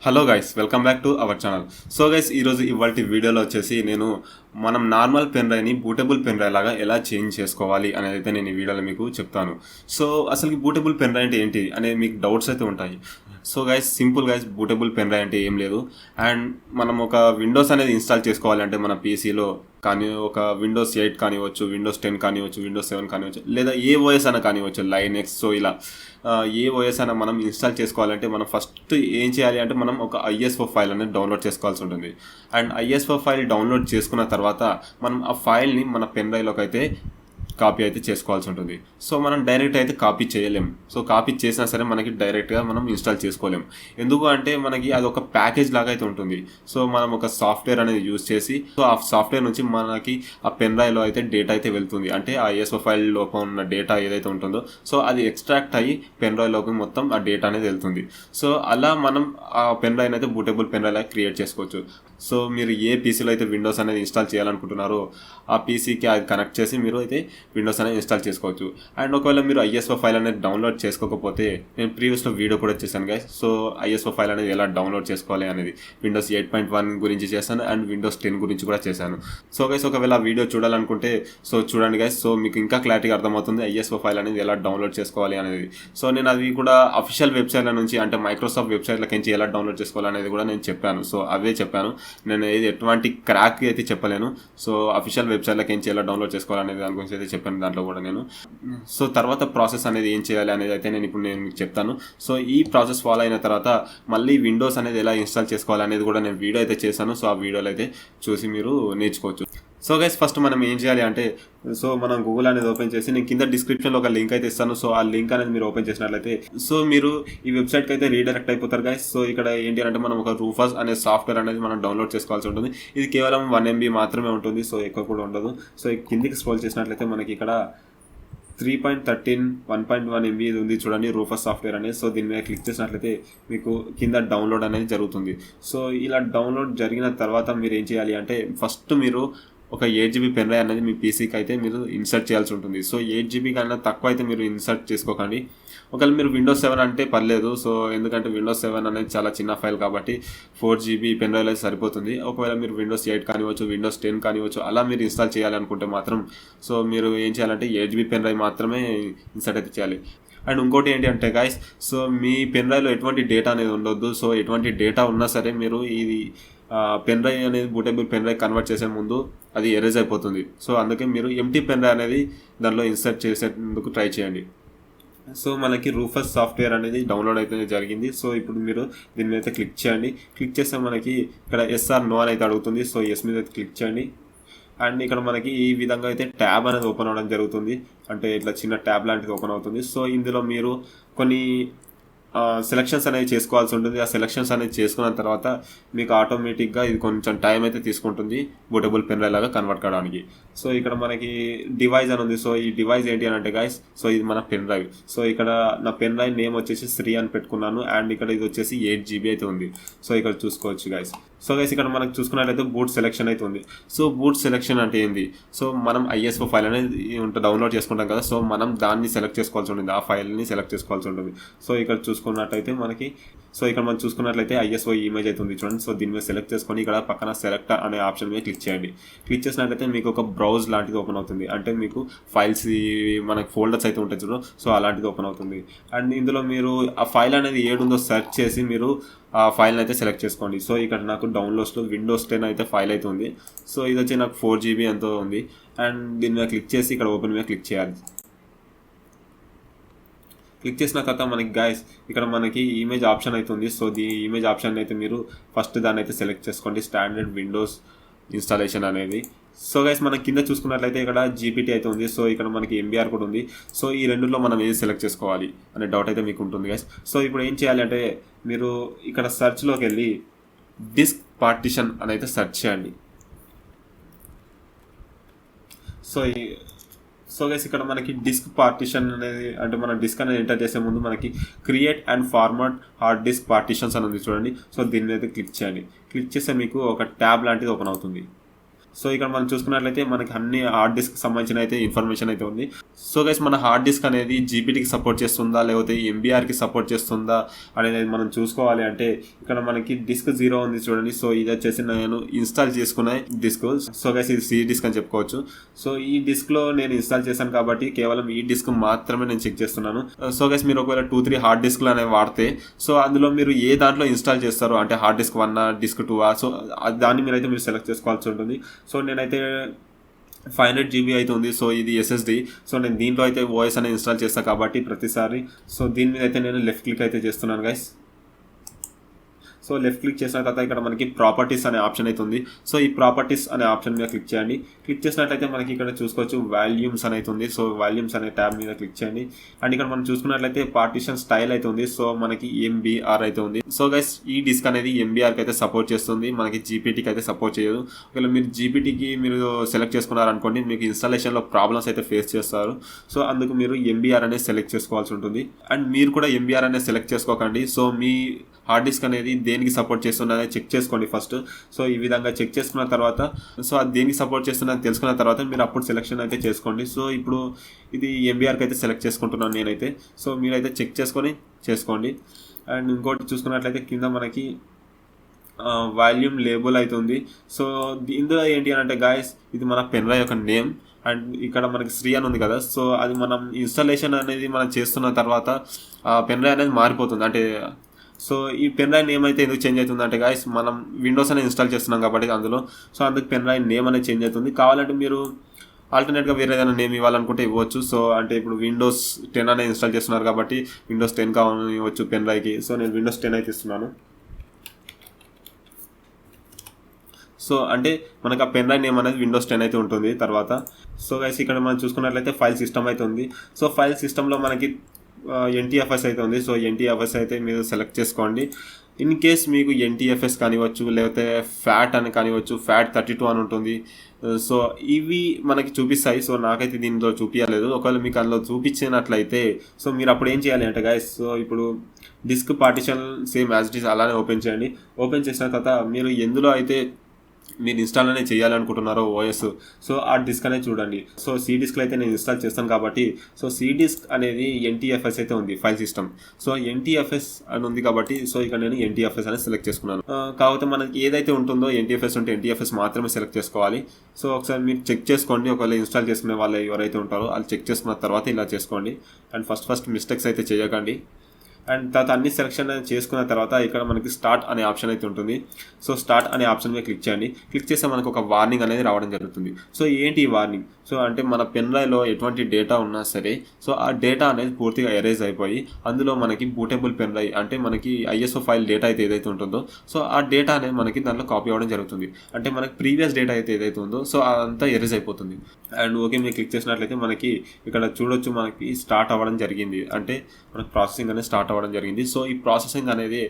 Hello guys, welcome back to our channel. So guys, ఈరోజు ఇవాల్టి వీడియోలో వచ్చేసి నేను మనం నార్మల్ పెన్ డ్రైవ్ని బూటబుల్ పెన్ డ్రైవ్ లాగా ఎలా చేంజ్ చేసుకోవాలి అనేది అయితే నేను ఈ వీడియోలో మీకు చెప్తాను. సో అసలు బూటబుల్ పెన్ డ్రైవ్ అంటే ఏంటి అనేది మీకు డౌట్స్ అయితే ఉంటాయి. So guys, simple guys, bootable pen drive అంటే ఏం లేదు. అండ్ మనం ఒక విండోస్ అనేది ఇన్స్టాల్ చేసుకోవాలంటే మన పీసీలో కానీ ఒక విండోస్ 8 కానివ్వచ్చు, విండోస్ 10 కానివ్వచ్చు, విండోస్ 7 కానివ్వచ్చు, లేదా ఏ ఓఎస్ అయినా కానివ్వచ్చు, లైనెక్స్. సో ఇలా ఏ ఓఎస్ అయినా మనం ఇన్స్టాల్ చేసుకోవాలంటే మనం ఫస్ట్ ఏం చేయాలి అంటే మనం ఒక ఐఎస్ఓ ఫైల్ అనేది డౌన్లోడ్ చేసుకోవాల్సి ఉంటుంది. అండ్ ఐఎస్ఓ ఫైల్ డౌన్లోడ్ చేసుకున్న తర్వాత మనం ఆ ఫైల్ని మన పెన్ డ్రైవ్లోకి అయితే కాపీ అయితే చేసుకోవాల్సి ఉంటుంది. సో మనం డైరెక్ట్ అయితే కాపీ చేయలేం. సో కాపీ చేసినా సరే మనకి డైరెక్ట్గా మనం ఇన్స్టాల్ చేసుకోలేం. ఎందుకు అంటే మనకి అది ఒక ప్యాకేజ్ లాగా అయితే ఉంటుంది. సో మనం ఒక సాఫ్ట్వేర్ అనేది యూజ్ చేసి సో ఆ సాఫ్ట్వేర్ నుంచి మనకి ఆ పెన్ డ్రైవ్లో అయితే డేటా అయితే వెళ్తుంది. అంటే ఆ ఐఎస్ఓ ఫైల్ లోపల ఉన్న డేటా ఏదైతే ఉంటుందో సో అది ఎక్స్ట్రాక్ట్ అయ్యి పెన్ డ్రైవ్లోకి మొత్తం ఆ డేటా అనేది వెళ్తుంది. సో అలా మనం ఆ పెన్ డ్రైవ్ అయితే బూటబుల్ పెన్ డ్రైవ్ లాగా క్రియేట్ చేసుకోవచ్చు. సో మీరు ఏ పీసీలో అయితే విండోస్ అనేది ఇన్స్టాల్ చేయాలనుకుంటున్నారో ఆ పీసీకి అది కనెక్ట్ చేసి మీరు అయితే విండోస్ అనేది ఇన్స్టాల్ చేసుకోవచ్చు. అండ్ ఒకవేళ మీరు ఐఎస్ఓ ఫైల్ అనేది డౌన్లోడ్ చేసుకోకపోతే నేను ప్రీవియస్లో వీడియో కూడా చేశాను గైస్. సో ఐఎస్ఓ ఫైల్ అనేది ఎలా డౌన్లోడ్ చేసుకోవాలి అనేది విండోస్ 8.1 గురించి చేశాను అండ్ విండోస్ 10 గురించి కూడా చేశాను. సో గైస్, ఒకవేళ వీడియో చూడాలనుకుంటే సో చూడండి గైస్. సో మీకు ఇంకా క్లారిటీగా అర్థమవుతుంది ఐఎస్ఓ ఫైల్ అనేది ఎలా డౌన్లోడ్ చేసుకోవాలి అనేది. సో నేను అది కూడా అఫీషియల్ వెబ్సైట్ల నుంచి అంటే మైక్రోసాఫ్ట్ వెబ్సైట్లకి నుంచి ఎలా డౌన్లోడ్ చేసుకోవాలి అనేది కూడా నేను చెప్పాను. సో అవే చెప్పాను. నేను ఏది ఎటువంటి క్రాక్ అయితే చెప్పలేను. సో అఫీషియల్ వెబ్సైట్లకి ఏం చేయాలో డౌన్లోడ్ చేసుకోవాలనేది దాని గురించి అయితే చెప్పాను దాంట్లో కూడా నేను. సో తర్వాత ప్రాసెస్ అనేది ఏం చేయాలి అనేది అయితే నేను ఇప్పుడు మీకు చెప్తాను. సో ఈ ప్రాసెస్ ఫాలో అయిన తర్వాత మళ్ళీ విండోస్ అనేది ఎలా ఇన్స్టాల్ చేసుకోవాలి అనేది కూడా నేను వీడియో అయితే చేశాను. సో ఆ వీడియోలో అయితే చూసి మీరు నేర్చుకోవచ్చు. సో గైస్, ఫస్ట్ మనం ఏం చేయాలి అంటే సో మనం గూగుల్ అనేది ఓపెన్ చేసి నేను కింద డిస్క్రిప్షన్లో ఒక లింక్ అయితే ఇస్తాను. సో ఆ లింక్ అనేది మీరు ఓపెన్ చేసినట్లయితే సో మీరు ఈ వెబ్సైట్కి అయితే రీడైరెక్ట్ అయిపోతారు గైస్. సో ఇక్కడ ఏంటి అంటే మనం ఒక రూఫస్ అనే సాఫ్ట్వేర్ అనేది మనం డౌన్లోడ్ చేసుకోవాల్సి ఉంటుంది. ఇది కేవలం 1 MB మాత్రమే ఉంటుంది. సో ఎక్కువ కూడా ఉండదు. సో కిందికి స్క్రోల్ చేసినట్లయితే మనకి ఇక్కడ 3.13 1.1 MB ఇది ఉంది చూడండి, రూఫస్ సాఫ్ట్వేర్ అనేది. సో దీని మీద క్లిక్ చేసినట్లయితే మీకు కింద డౌన్లోడ్ అనేది జరుగుతుంది. సో ఇలా డౌన్లోడ్ జరిగిన తర్వాత మీరు ఏం చేయాలి అంటే ఫస్ట్ మీరు ఒక 8GB పెన్ డ్రైవ్ అనేది మీ పీసీకి అయితే మీరు ఇన్సర్ట్ చేయాల్సి ఉంటుంది. సో 8GB కన్నా తక్కువ అయితే మీరు ఇన్సర్ట్ చేసుకోకండి. ఒకవేళ మీరు విండోస్ 7 అంటే పర్లేదు. సో ఎందుకంటే విండోస్ 7 అనేది చాలా చిన్న ఫైల్ కాబట్టి 4GB పెన్ డ్రైవ్ అయితే సరిపోతుంది. ఒకవేళ మీరు విండోస్ 8 కానివ్వచ్చు, విండోస్ 10 కానివ్వచ్చు, అలా మీరు ఇన్స్టాల్ చేయాలనుకుంటే మాత్రం సో మీరు ఏం చేయాలంటే 8GB పెన్ డ్రైవ్ మాత్రమే ఇన్సర్ట్ అయితే చేయాలి. అండ్ ఇంకోటి ఏంటి అంటే గైస్, సో మీ పెన్ డ్రైవ్లో ఎటువంటి డేటా అనేది ఉండొద్దు. సో ఎటువంటి డేటా ఉన్నా సరే మీరు ఇది పెన్ డ్రైవ్ అనేది బూటబుల్ పెన్ డ్రైవ్ కన్వర్ట్ చేసే ముందు అది ఎరేజ్ అయిపోతుంది. సో అందుకే మీరు ఎంటీ పెన్ డ్రైవ్ అనేది దానిలో ఇన్సర్ట్ చేసేందుకు ట్రై చేయండి. సో మనకి రూఫస్ సాఫ్ట్వేర్ అనేది డౌన్లోడ్ అయితే జరిగింది. సో ఇప్పుడు మీరు దీని మీద అయితే క్లిక్ చేయండి. క్లిక్ చేస్తే మనకి ఇక్కడ ఎస్ఆర్ నో అని అయితే అడుగుతుంది. సో ఎస్ మీద అయితే క్లిక్ చేయండి. అండ్ ఇక్కడ మనకి ఈ విధంగా అయితే ట్యాబ్ అనేది ఓపెన్ అవ్వడం జరుగుతుంది. అంటే ఇట్లా చిన్న ట్యాబ్ లాంటిది ఓపెన్ అవుతుంది. సో ఇందులో మీరు కొన్ని సెలెక్షన్స్ అనేది చేసుకోవాల్సి ఉంటుంది. ఆ సెలెక్షన్స్ అనేది చేసుకున్న తర్వాత మీకు ఆటోమేటిక్గా ఇది కొంచెం టైం అయితే తీసుకుంటుంది బూటబుల్ పెన్ డ్రైవ్ లాగా కన్వర్ట్ కావడానికి. సో ఇక్కడ మనకి డివైస్ అని ఉంది. సో ఈ డివైస్ ఏంటి అని అంటే గైస్, సో ఇది మన పెన్ డ్రైవ్. సో ఇక్కడ నా పెన్ డ్రైవ్ నేమ్ వచ్చేసి శ్రీ అని పెట్టుకున్నాను. అండ్ ఇక్కడ ఇది వచ్చేసి 8GB అయితే ఉంది. సో ఇక్కడ చూసుకోవచ్చు గైస్. సో గైస్, ఇక్కడ మనకు చూసుకున్నట్లయితే బూట్ సెలెక్షన్ అయితే ఉంది. సో బూట్ సెలెక్షన్ అంటే ఏంది, సో మనం ఐఎస్ఓ ఫైల్ అనేది డౌన్లోడ్ చేసుకుంటాం కదా. సో మనం దాన్ని సెలెక్ట్ చేసుకోవాల్సి ఉంటుంది, ఆ ఫైల్ని సెలెక్ట్ చేసుకోవాల్సి ఉంటుంది. సో ఇక్కడ చూసుకున్నట్లయితే మనకి మనం చూసుకున్నట్లయితే ఐఎస్ఓ ఇమేజ్ అయితే ఉంది చూడండి. సో దీని మీద సెలెక్ట్ చేసుకొని ఇక్కడ పక్కన సెలెక్ట్ అనే ఆప్షన్ మీద క్లిక్ చేయండి. క్లిక్ చేసినట్లయితే మీకు ఒక బ్రౌజ్ లాంటిది ఓపెన్ అవుతుంది. అంటే మీకు ఫైల్స్ మనకి ఫోల్డర్స్ అయితే ఉంటాయి చూడండి. సో అలాంటిది ఓపెన్ అవుతుంది. అండ్ ఇందులో మీరు ఆ ఫైల్ అనేది ఏడుందో సెర్చ్ చేసి మీరు ఆ ఫైల్ని అయితే సెలెక్ట్ చేసుకోండి. సో ఇక్కడ నాకు డౌన్లోడ్స్లో విండోస్ 10 అయితే ఫైల్ అయితే ఉంది. సో ఇది వచ్చి నాకు 4GB ఎంతో ఉంది. అండ్ దీని మీద క్లిక్ చేసి ఇక్కడ ఓపెన్ మీద క్లిక్ చేయాలి. క్లిక్ చేసిన తర్వాత మనకి గైస్ ఇక్కడ మనకి ఇమేజ్ ఆప్షన్ అయితే ఉంది. సో ఈ ఇమేజ్ ఆప్షన్ అయితే మీరు ఫస్ట్ దాన్ని అయితే సెలెక్ట్ చేసుకోండి, స్టాండర్డ్ విండోస్ ఇన్స్టాలేషన్ అనేది. సో గైస్, మనం కింద చూసుకున్నట్లయితే ఇక్కడ జీపీటీ అయితే ఉంది. సో ఇక్కడ మనకి ఎంబీఆర్ కూడా ఉంది. సో ఈ రెండులో మనం ఏది సెలెక్ట్ చేసుకోవాలి అనే డౌట్ అయితే మీకు ఉంటుంది గైస్. సో ఇప్పుడు ఏం చేయాలి అంటే మీరు ఇక్కడ సెర్చ్లోకి వెళ్ళి డిస్క్ పార్టిషన్ అని అయితే సెర్చ్ చేయండి. సో గైస్, ఇక్కడ మనకి డిస్క్ పార్టిషన్ అనేది అంటే మన డిస్క్ అనేది ఎంటర్ చేసే ముందు మనకి create and format hard disk partitions అని ఉంది చూడండి. సో దీని మీద క్లిక్ చేయండి. క్లిక్ చేస్తే మీకు ఒక ట్యాబ్ లాంటిది ఓపెన్ అవుతుంది. సో ఇక్కడ మనం చూసుకున్నట్లయితే మనకి అన్ని హార్డ్ డిస్క్ సంబంధించిన అయితే ఇన్ఫర్మేషన్ అయితే ఉంది. సో గైస్ మన హార్డ్ డిస్క్ అనేది జీపీటీకి సపోర్ట్ చేస్తుందా లేకపోతే ఎంబీఆర్కి సపోర్ట్ చేస్తుందా అనేది మనం చూసుకోవాలి. అంటే ఇక్కడ మనకి డిస్క్ 0 ఉంది చూడండి. సో ఇది వచ్చేసి నేను ఇన్స్టాల్ చేసుకున్న డిస్క్. సో గైస్ ఇది సి డిస్క్ అని చెప్పుకోవచ్చు. సో ఈ డిస్క్లో నేను ఇన్స్టాల్ చేశాను కాబట్టి కేవలం ఈ డిస్క్ మాత్రమే నేను చెక్ చేస్తున్నాను. సో గైస్ మీరు ఒకవేళ 2-3 హార్డ్ డిస్క్లు అనేవి వాడితే సో అందులో మీరు ఏ దాంట్లో ఇన్స్టాల్ చేస్తారో అంటే హార్డ్ డిస్క్ 1 డిస్క్ 2 సో దాన్ని మీరైతే మీరు సెలెక్ట్ చేసుకోవాల్సి ఉంటుంది. సో నేనైతే 500 GB అయితే ఉంది. సో ఇది SSD. సో నేను దీంట్లో అయితే ఓఎస్ అనేది ఇన్స్టాల్ చేస్తాను కాబట్టి ప్రతిసారి సో దీని మీద అయితే నేను లెఫ్ట్ క్లిక్ అయితే చేస్తున్నాను గైస్. సో లెఫ్ట్ క్లిక్ చేసిన తర్వాత ఇక్కడ మనకి ప్రాపర్టీస్ అనే ఆప్షన్ అయితే ఉంది. సో ఈ ప్రాపర్టీస్ అనే ఆప్షన్ మీద క్లిక్ చేయండి. క్లిక్ చేసినట్లయితే మనకి ఇక్కడ చూసుకోవచ్చు వాల్యూమ్స్ అని అయితే ఉంది. సో వాల్యూమ్స్ అనే ట్యాబ్ మీద క్లిక్ చేయండి. అండ్ ఇక్కడ మనం చూసుకున్నట్లయితే పార్టిషన్ స్టైల్ అయితే ఉంది. సో మనకి MBR అయితే ఉంది. సో గైస్ ఈ డిస్క్ అనేది MBRకి అయితే సపోర్ట్ చేస్తుంది, మనకి జీపీటీకి అయితే సపోర్ట్ చేయదు. ఒకవేళ మీరు జీపీటీకి మీరు సెలెక్ట్ చేసుకున్నారనుకోండి మీకు ఇన్స్టాలేషన్లో ప్రాబ్లమ్స్ అయితే ఫేస్ చేస్తారు. సో అందుకు మీరు MBR అనేది సెలెక్ట్ చేసుకోవాల్సి ఉంటుంది. అండ్ మీరు కూడా MBR అనేది సెలెక్ట్ చేసుకోకండి. సో మీ హార్డ్ డిస్క్ అనేది దేనికి సపోర్ట్ చేస్తున్నది చెక్ చేసుకోండి ఫస్ట్. సో ఈ విధంగా చెక్ చేసుకున్న తర్వాత సో అది దేనికి సపోర్ట్ చేస్తున్నది తెలుసుకున్న తర్వాత మీరు అప్పుడు సెలెక్షన్ అయితే చేసుకోండి. సో ఇప్పుడు ఇది MBRకి అయితే సెలెక్ట్ చేసుకుంటున్నాను నేనైతే. సో మీరైతే చెక్ చేసుకొని చేసుకోండి. అండ్ ఇంకోటి చూసుకున్నట్లయితే కింద మనకి వాల్యూమ్ లేబుల్ అయితే ఉంది. సో ఇందులో ఏంటి అని అంటే గాయస్ ఇది మన పెన్ డ్రైవ్ యొక్క నేమ్. అండ్ ఇక్కడ మనకి శ్రీ అని ఉంది కదా. సో అది మనం ఇన్స్టాలేషన్ అనేది మనం చేస్తున్న తర్వాత పెన్ డ్రైవ్ అనేది మారిపోతుంది. అంటే సో ఈ పెన్ డ్రైవ్ నేమ్ అయితే ఎందుకు చేంజ్ అవుతుంది అంటే గాయస్ మనం విండోస్ అనేది ఇన్స్టాల్ చేస్తున్నాం కాబట్టి అందులో సో అందుకు పెన్ డ్రైవ్ నేమ్ అనేది చేంజ్ అవుతుంది. కావాలంటే మీరు ఆల్టర్నేట్గా వేరే ఏదైనా నేమ్ ఇవ్వాలనుకుంటే ఇవ్వచ్చు. సో అంటే ఇప్పుడు Windows 10 అనేది ఇన్స్టాల్ చేస్తున్నారు కాబట్టి Windows 10 కావాలని ఇవ్వచ్చు పెన్ డ్రైవ్కి. సో నేను Windows 10 అయితే ఇస్తున్నాను. సో అంటే మనకు ఆ పెన్ డ్రైవ్ నేమ్ అనేది Windows 10 అయితే ఉంటుంది తర్వాత. సో గైస్ ఇక్కడ మనం చూసుకున్నట్లయితే ఫైల్ సిస్టమ్ అయితే ఉంది. సో ఫైల్ సిస్టంలో మనకి NTFS అయితే ఉంది. సో NTFS అయితే మీరు సెలెక్ట్ చేసుకోండి. ఇన్ కేస్ మీకు NTFS కానివ్వచ్చు లేకపోతే ఫ్యాట్ అని కానివ్వచ్చు, ఫ్యాట్ 32 అని ఉంటుంది. సో ఇవి మనకి చూపిస్తాయి. సో నాకైతే దీనిలో చూపించలేదు. ఒకవేళ మీకు అందులో చూపించినట్లయితే సో మీరు అప్పుడు ఏం చేయాలి అంటే గైస్ సో ఇప్పుడు disk partition same as it is అలానే ఓపెన్ చేయండి. ఓపెన్ చేసిన తర్వాత మీరు ఎందులో అయితే మీరు ఇన్స్టాల్ అనేది చేయాలనుకుంటున్నారో ఓఎస్ సో ఆ డిస్క్ అనేది చూడండి. సో సి డిస్క్లో అయితే నేను ఇన్స్టాల్ చేస్తాను కాబట్టి సో సి డిస్క్ అనేది NTFS అయితే ఉంది ఫైల్ సిస్టమ్. సో NTFS అని ఉంది కాబట్టి సో ఇక్కడ నేను NTFS అనేది సెలెక్ట్ చేసుకున్నాను. కాకపోతే మనకి ఏదైతే ఉంటుందో NTFS ఉంటే NTFS మాత్రమే సెలెక్ట్ చేసుకోవాలి. సో ఒకసారి మీరు చెక్ చేసుకోండి. ఒకవేళ ఇన్స్టాల్ చేసుకునే వాళ్ళు ఎవరైతే ఉంటారో వాళ్ళు చెక్ చేసుకున్న తర్వాత ఇలా చేసుకోండి. అండ్ ఫస్ట్ మిస్టేక్స్ అయితే చేయకండి. అండ్ తర్వాత అన్ని సెలెక్షన్ చేసుకున్న తర్వాత ఇక్కడ మనకి స్టార్ట్ అనే ఆప్షన్ అయితే ఉంటుంది. సో స్టార్ట్ అనే ఆప్షన్ మీద క్లిక్ చేయండి. క్లిక్ చేస్తే మనకు ఒక వార్నింగ్ అనేది రావడం జరుగుతుంది. సో ఏంటి ఈ వార్నింగ్? సో అంటే మన పెన్ డ్రైవ్లో ఎటువంటి డేటా ఉన్నా సరే సో ఆ డేటా అనేది పూర్తిగా ఎరేజ్ అయిపోయి అందులో మనకి బూటబుల్ పెన్ డ్రైవ్ అంటే మనకి ISO ఫైల్ డేటా అయితే ఏదైతే ఉంటుందో సో ఆ డేటా అనేది మనకి దాంట్లో కాపీ అవ్వడం జరుగుతుంది. అంటే మనకి ప్రీవియస్ డేటా అయితే ఏదైతే ఉందో సో అదంతా ఎరేజ్ అయిపోతుంది. అండ్ ఓకే మీరు క్లిక్ చేసినట్లయితే మనకి ఇక్కడ చూడొచ్చు మనకి స్టార్ట్ అవ్వడం జరిగింది. అంటే మనకి ప్రాసెసింగ్ అనేది స్టార్ట్ అవ్వడం జరిగింది. సో ఈ ప్రాసెసింగ్ అనేది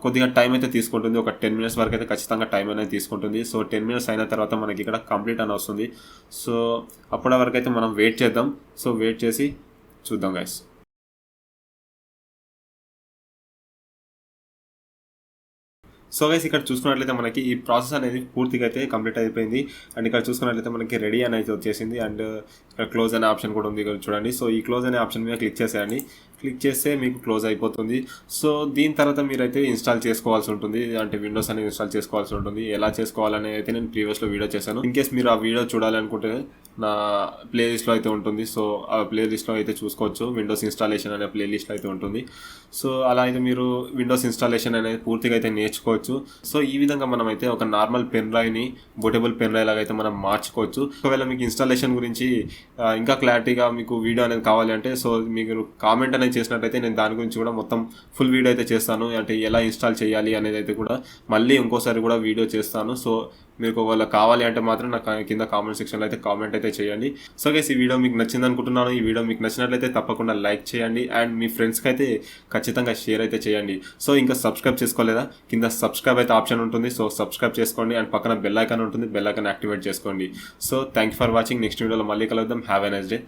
కొద్దిగా టైం అయితే తీసుకుంటుంది. ఒక 10 minutes వరకు అయితే ఖచ్చితంగా టైం అనేది తీసుకుంటుంది. సో 10 minutes అయిన తర్వాత మనకి ఇక్కడ కంప్లీట్ అని వస్తుంది. సో అప్పటి వరకు అయితే మనం వెయిట్ చేద్దాం. సో వెయిట్ చేసి చూద్దాం గైస్. సో గైస్ ఇక్కడ చూసుకున్నట్లయితే మనకి ఈ ప్రాసెస్ అనేది పూర్తిగా అయితే కంప్లీట్ అయిపోయింది. అండ్ ఇక్కడ చూసుకున్నట్లయితే మనకి రెడీ అని అయితే వచ్చేసింది. అండ్ ఇక్కడ క్లోజ్ అనే ఆప్షన్ కూడా ఉంది చూడండి. సో ఈ క్లోజ్ అనే ఆప్షన్ మీద క్లిక్ చేసేయండి. క్లిక్ చేస్తే మీకు క్లోజ్ అయిపోతుంది. సో దీని తర్వాత మీరైతే ఇన్స్టాల్ చేసుకోవాల్సి ఉంటుంది. అంటే విండోస్ అనేది ఇన్స్టాల్ చేసుకోవాల్సి ఉంటుంది. ఎలా చేసుకోవాలనేది అయితే నేను ప్రీవియస్లో వీడియో చేశాను. ఇన్ కేస్ మీరు ఆ వీడియో చూడాలనుకుంటే నా ప్లేలిస్ట్లో అయితే ఉంటుంది. సో ఆ ప్లేలిస్ట్లో అయితే చూసుకోవచ్చు. విండోస్ ఇన్స్టాలేషన్ అనే ప్లేలిస్ట్లో అయితే ఉంటుంది. సో అలా అయితే మీరు విండోస్ ఇన్స్టాలేషన్ అనేది పూర్తిగా అయితే నేర్చుకోవచ్చు. సో ఈ విధంగా మనం అయితే ఒక నార్మల్ పెన్ డ్రైవ్ని బూటబుల్ పెన్ డ్రైవ్ లాగా అయితే మనం మార్చుకోవచ్చు. ఒకవేళ మీకు ఇన్స్టాలేషన్ గురించి ఇంకా క్లారిటీగా మీకు వీడియో అనేది కావాలి అంటే సో మీరు కామెంట్ అనేది చేసినట్టయితే నేను దాని గురించి కూడా మొత్తం ఫుల్ వీడియో అయితే చేస్తాను. అంటే ఎలా ఇన్స్టాల్ చేయాలి అనేది అయితే కూడా మళ్ళీ ఇంకోసారి కూడా వీడియో చేస్తాను. సో మీకు ఒకవేళ కావాలి అంటే మాత్రం నాకు కింద కామెంట్ సెక్షన్లో అయితే కామెంట్ అయితే చేయండి. సో గైస్ ఈ వీడియో మీకు నచ్చింది అనుకుంటున్నాను. ఈ వీడియో మీకు నచ్చినట్లయితే తప్పకుండా లైక్ చేయండి. అండ్ మీ ఫ్రెండ్స్కి అయితే ఖచ్చితంగా షేర్ అయితే చేయండి. సో ఇంకా సబ్స్క్రైబ్ చేసుకోలేదా కింద సబ్స్క్రైబ్ అయితే ఆప్షన్ ఉంటుంది. సో సబ్స్క్రైబ్ చేసుకోండి. అండ్ పక్కన బెల్ ఐకాన్ ఉంటుంది. బెల్ ఐకాన్ యాక్టివేట్ చేసుకోండి. So thank you for watching. Next వీడియోలో మళ్ళీ కలుద్దాం. Have a nice day.